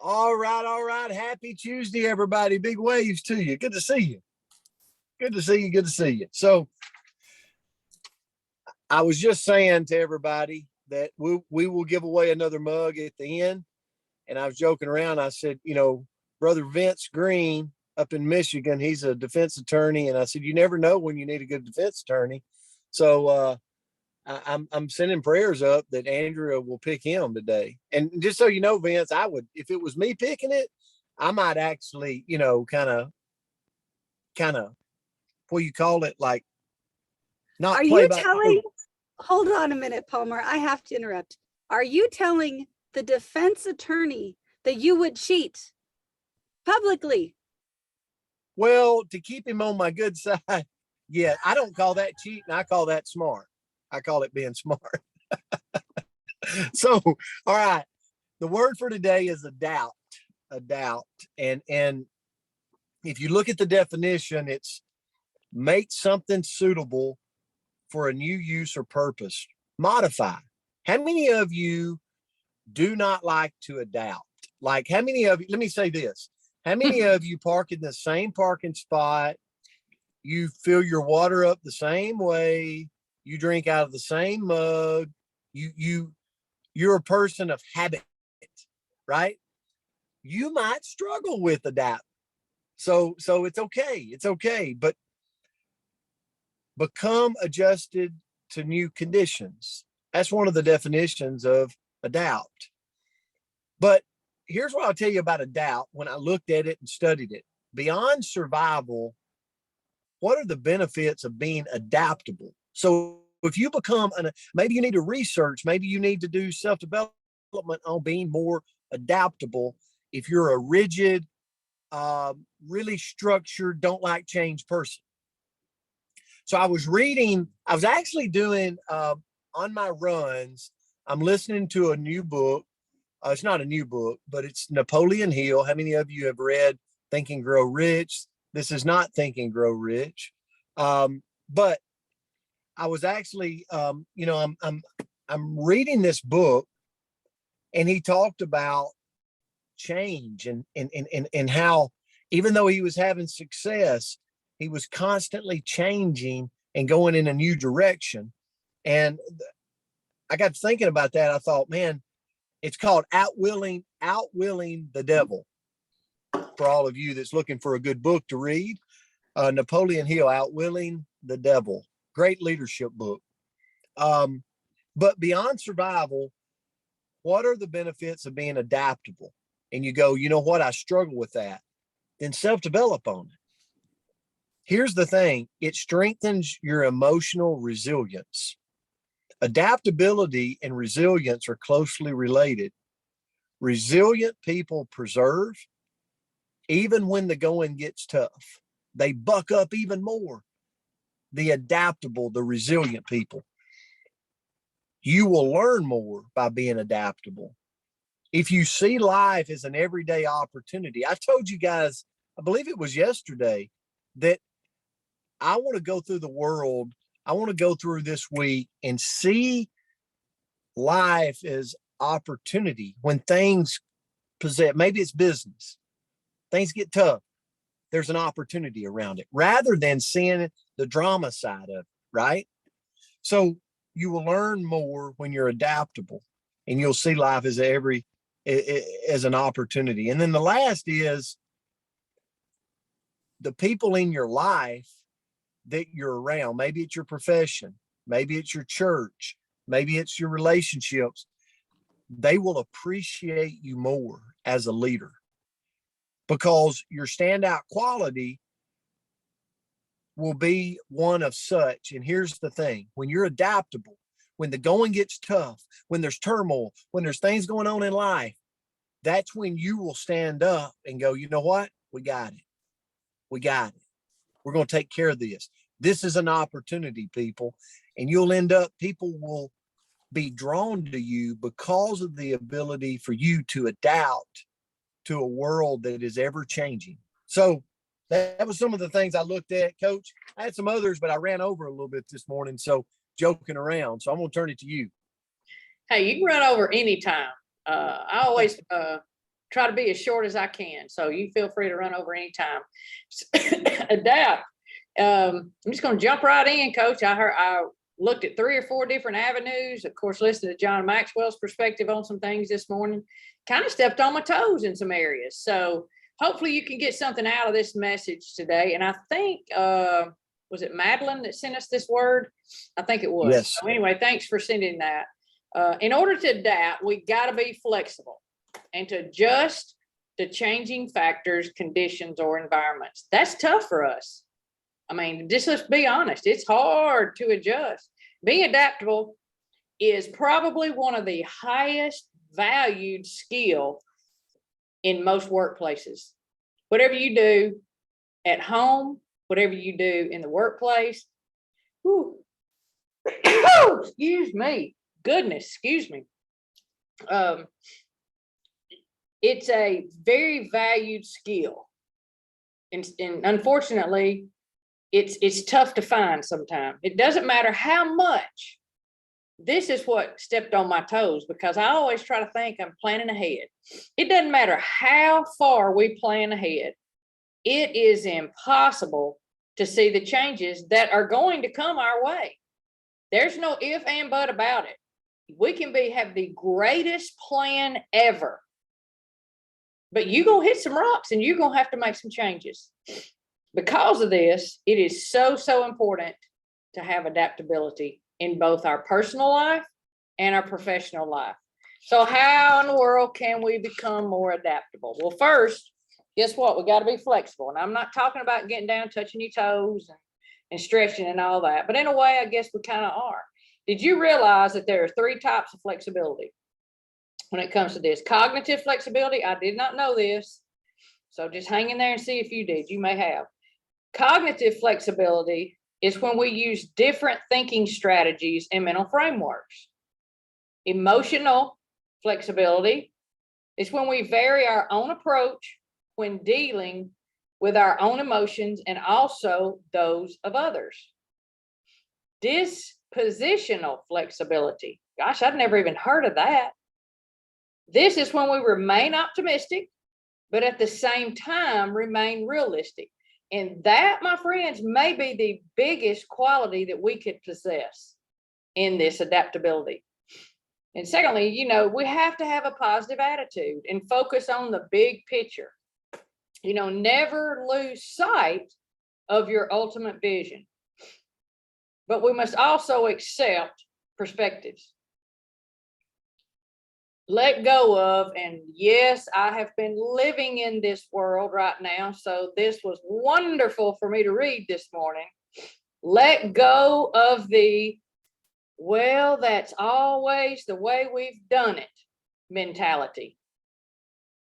All right, all right. Happy Tuesday, everybody. Big waves to you. Good to see you. Good to see you. Good to see you. So I was just saying to everybody that we will give away another mug at the end. And I was joking around. I said, Brother Vince Green up in Michigan, he's a defense attorney. And I said, you never know when you need a good defense attorney. So I'm sending prayers up that Andrea will pick him today. And just so you know, Vince, I would, if it was me picking it, I might actually, kind of, what do you call it? Like not Are play you by. telling, hold on a minute, Palmer, I have to interrupt. Are you telling the defense attorney that you would cheat publicly? Well, to keep him on my good side, yeah, I don't call that cheating. I call that smart. I call it being smart. So, all right. The word for today is a doubt. And if you look at the definition, it's make something suitable for a new use or purpose. Modify. How many of you do not like to adapt? Like, how many of you, let me say this. How many of you park in the same parking spot? You fill your water up the same way. You drink out of the same mug. You're a person of habit, right? You might struggle with adapt. So it's okay. It's okay. But become adjusted to new conditions. That's one of the definitions of adapt. But here's what I'll tell you about adapt when I looked at it and studied it. Beyond survival, what are the benefits of being adaptable? So if you become maybe you need to research, maybe you need to do self-development on being more adaptable. If you're a rigid, really structured, don't like change person. So I was actually doing on my runs, I'm listening to a new book. It's not a new book, but it's Napoleon Hill. How many of you have read Think and Grow Rich? This is not Think and Grow Rich. But I was actually, I'm reading this book, and he talked about change and how even though he was having success, he was constantly changing and going in a new direction. And I got thinking about that. I thought, man, it's called Outwilling the Devil. For all of you that's looking for a good book to read, Napoleon Hill, Outwilling the Devil. Great leadership book. But beyond survival, what are the benefits of being adaptable? And you go, you know what? I struggle with that. Then self-develop on it. Here's the thing. It strengthens your emotional resilience. Adaptability and resilience are closely related. Resilient people persevere even when the going gets tough. They buck up even more. The adaptable, the resilient people. You will learn more by being adaptable. If you see life as an everyday opportunity, I told you guys, I believe it was yesterday, that I want to go through the world. I want to go through this week and see life as opportunity. When things present, maybe it's business, things get tough, there's an opportunity around it rather than seeing the drama side of it, right? So you will learn more when you're adaptable, and you'll see life as as an opportunity. And then the last is the people in your life that you're around. Maybe it's your profession, maybe it's your church, maybe it's your relationships. They will appreciate you more as a leader because your standout quality will be one of such. And here's the thing, when you're adaptable, when the going gets tough, when there's turmoil, when there's things going on in life, that's when you will stand up and go, you know what? We got it. We got it. We're going to take care of this. This is an opportunity, people. And you'll end up, people will be drawn to you because of the ability for you to adapt to a world that is ever changing. So that was some of the things I looked at, Coach. I had some others, but I ran over a little bit this morning. So joking around. So I'm going to turn it to you. Hey, you can run over anytime. I always try to be as short as I can. So you feel free to run over anytime. Adapt. I'm just going to jump right in, Coach. I looked at 3 or 4 different avenues. Of course, listened to John Maxwell's perspective on some things this morning. Kind of stepped on my toes in some areas. So hopefully you can get something out of this message today. And I think, was it Madeline that sent us this word? I think it was. Yes. So anyway, thanks for sending that. In order to adapt, we got to be flexible and to adjust to changing factors, conditions, or environments. That's tough for us. I mean, just let's be honest, it's hard to adjust. Being adaptable is probably one of the highest valued skill in most workplaces. Whatever you do at home, whatever you do in the workplace, excuse me, goodness, excuse me. It's a very valued skill. And unfortunately, it's tough to find sometimes. It doesn't matter how much. This is what stepped on my toes, because I always try to think I'm planning ahead. It doesn't matter how far we plan ahead. It is impossible to see the changes that are going to come our way. There's no if and but about it. We can have the greatest plan ever, but you're going to hit some rocks and you're going to have to make some changes. Because of this, it is so important to have adaptability in both our personal life and our professional life. So how in the world can we become more adaptable? Well, first, guess what? We got to be flexible. And I'm not talking about getting down, touching your toes and stretching and all that. But in a way, I guess we kind of are. Did you realize that there are 3 types of flexibility when it comes to this? Cognitive flexibility. I did not know this. So just hang in there and see if you did. You may have. Cognitive flexibility is when we use different thinking strategies and mental frameworks. Emotional flexibility is when we vary our own approach when dealing with our own emotions and also those of others. Dispositional flexibility. Gosh, I've never even heard of that. This is when we remain optimistic, but at the same time remain realistic. And that, my friends, may be the biggest quality that we could possess in this adaptability. And secondly, we have to have a positive attitude and focus on the big picture. Never lose sight of your ultimate vision. But we must also accept perspectives. Let go of, and yes, I have been living in this world right now, so this was wonderful for me to read this morning. Let go of well, that's always the way we've done it mentality.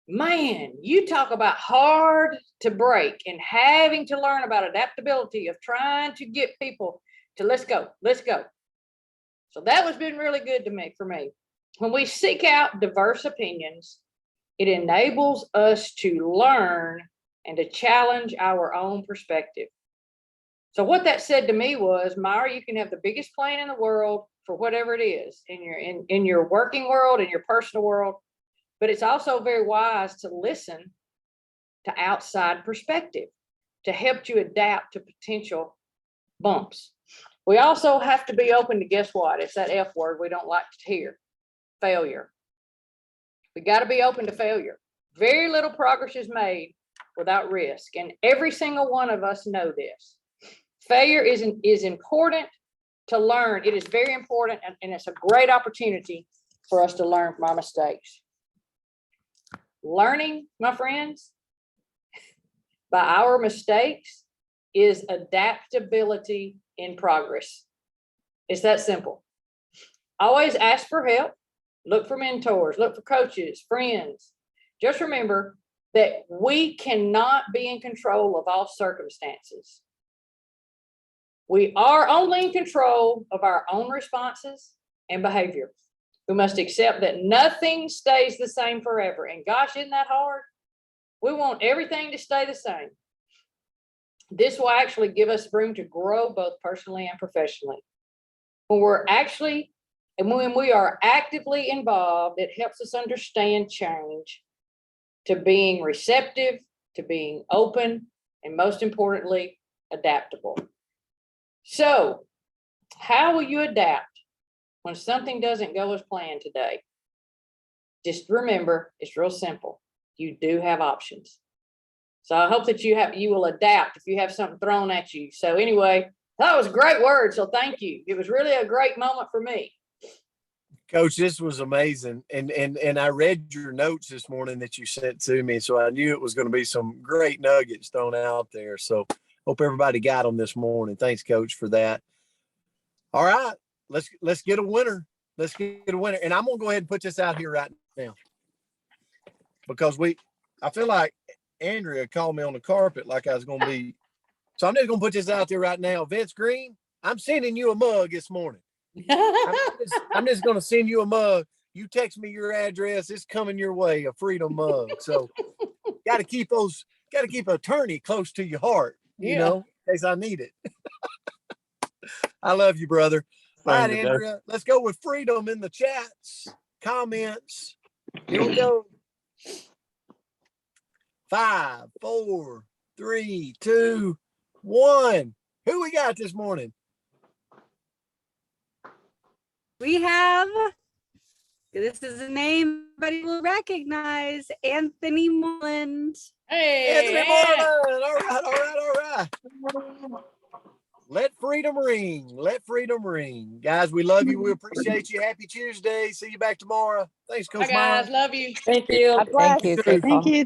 Man, you talk about hard to break and having to learn about adaptability of trying to get people to let's go. So that has been really good for me. When we seek out diverse opinions, it enables us to learn and to challenge our own perspective. So what that said to me was, Myra, you can have the biggest plan in the world for whatever it is in your working world, in your personal world, but it's also very wise to listen to outside perspective to help you adapt to potential bumps. We also have to be open to, guess what? It's that F word we don't like to hear. Failure. We got to be open to failure. Very little progress is made without risk, and every single one of us know this. Failure is important to learn. It is very important, and it's a great opportunity for us to learn from our mistakes. Learning, my friends, by our mistakes is adaptability in progress. It's that simple. Always ask for help. Look for mentors, look for coaches, friends. Just remember that we cannot be in control of all circumstances. We are only in control of our own responses and behavior. We must accept that nothing stays the same forever. And gosh, isn't that hard? We want everything to stay the same. This will actually give us room to grow both personally and professionally. When we are actively involved, it helps us understand change to being receptive, to being open, and most importantly, adaptable. So, how will you adapt when something doesn't go as planned today? Just remember, it's real simple. You do have options. So I hope that you will adapt if you have something thrown at you. So anyway, that was a great word. So thank you. It was really a great moment for me. Coach, this was amazing. And I read your notes this morning that you sent to me. So I knew it was going to be some great nuggets thrown out there. So hope everybody got them this morning. Thanks, Coach, for that. All right, let's get a winner. Let's get a winner. And I'm gonna go ahead and put this out here right now. Because I feel like Andrea called me on the carpet like I was gonna be. So I'm just gonna put this out there right now. Vince Green, I'm sending you a mug this morning. I'm just gonna send you a mug. You text me your address, it's coming your way, a Freedom mug. So gotta keep attorney close to your heart, you know, in case I need it. I love you, brother. All right, Andrea, let's go with Freedom in the chats, comments. Here we go. 5, 4, 3, 2, 1. Who we got this morning? We have, this is a name everybody will recognize, Anthony Moreland. Hey, Anthony Moreland. All right. Let freedom ring. Let freedom ring. Guys, we love you. We appreciate you. Happy Tuesday. See you back tomorrow. Thanks, Coach Bye, guys. Miles. Love you. Thank you. Thank you. Thank Great call. Thank you.